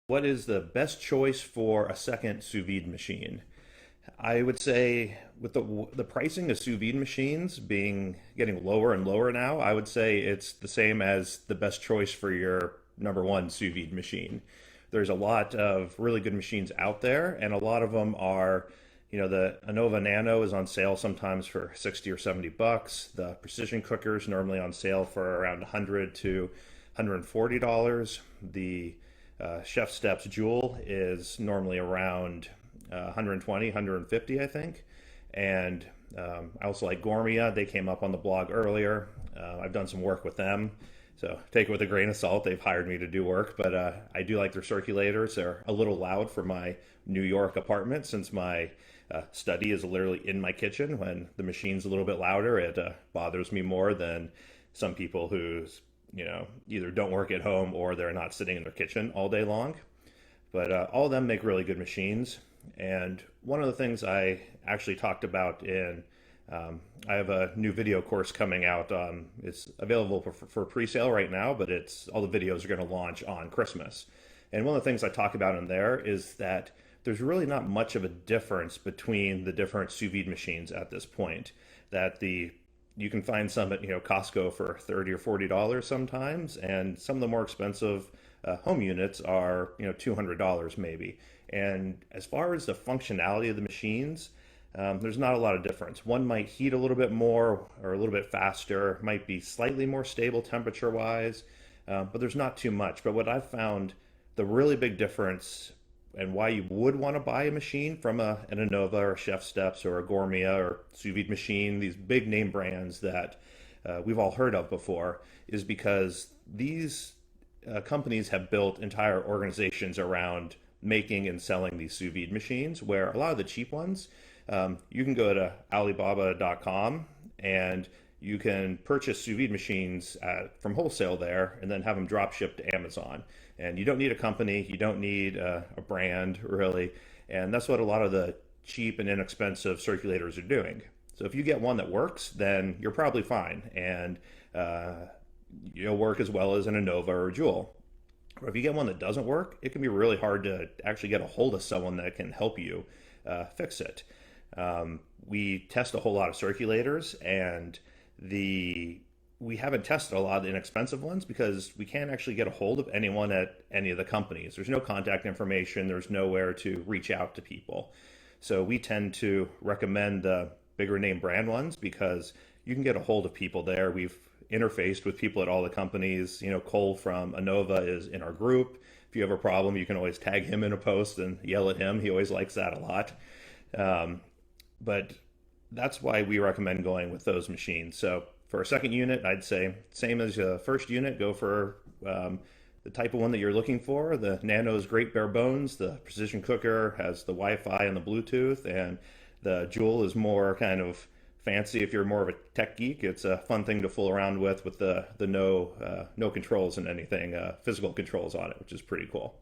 What is the best choice for a second sous vide machine? I would say with the pricing of sous vide machines being getting lower and lower now, I would say it's the same as the best choice for your number one sous vide machine. There's a lot of really good machines out there, and a lot of them are, the Anova Nano is on sale sometimes for 60 or 70 bucks. The precision cookers normally on sale for around 100 to $140. The Chef Steps Joule is normally around 120, 150, I think. And I also like Gourmia. They came up on the blog earlier. I've done some work with them. So take it with a grain of salt. They've hired me to do work, but I do like their circulators. They're a little loud for my New York apartment since my study is literally in my kitchen. When the machine's a little bit louder, it bothers me more than some people who's either don't work at home or they're not sitting in their kitchen all day long. But all of them make really good machines. And one of the things I actually talked about I have a new video course coming out. It's available for pre-sale right now, but it's all the videos are going to launch on Christmas. And one of the things I talk about in there is that there's really not much of a difference between the different sous vide machines at this point. That the You can find some at Costco for $30 or $40 sometimes, and some of the more expensive home units are $200 maybe. And as far as the functionality of the machines, there's not a lot of difference. One might heat a little bit more or a little bit faster, might be slightly more stable temperature wise, but there's not too much. But what I've found the really big difference and why you would want to buy a machine from an Anova or a Chef Steps or a Gourmia or sous vide machine, these big name brands that we've all heard of before, is because these companies have built entire organizations around making and selling these sous vide machines, where a lot of the cheap ones, you can go to Alibaba.com and you can purchase sous vide machines from wholesale there and then have them drop shipped to Amazon. And you don't need a company, you don't need a brand really. And that's what a lot of the cheap and inexpensive circulators are doing. So if you get one that works, then you're probably fine. And you'll work as well as an Anova or a Joule. Or if you get one that doesn't work, it can be really hard to actually get a hold of someone that can help you fix it. We test a whole lot of circulators, and we haven't tested a lot of the inexpensive ones because we can't actually get a hold of anyone at any of the companies. There's no contact information. There's nowhere to reach out to people. So we tend to recommend the bigger name brand ones because you can get a hold of people there. We've interfaced with people at all the companies. Cole from Anova is in our group. If you have a problem, you can always tag him in a post and yell at him. He always likes that a lot. But that's why we recommend going with those machines. So for a second unit, I'd say same as a first unit, go for the type of one that you're looking for. The Nano is great bare bones. The precision cooker has the Wi-Fi and the Bluetooth, and the Joule is more kind of fancy if you're more of a tech geek. It's a fun thing to fool around with the no controls and anything physical controls on it, which is pretty cool.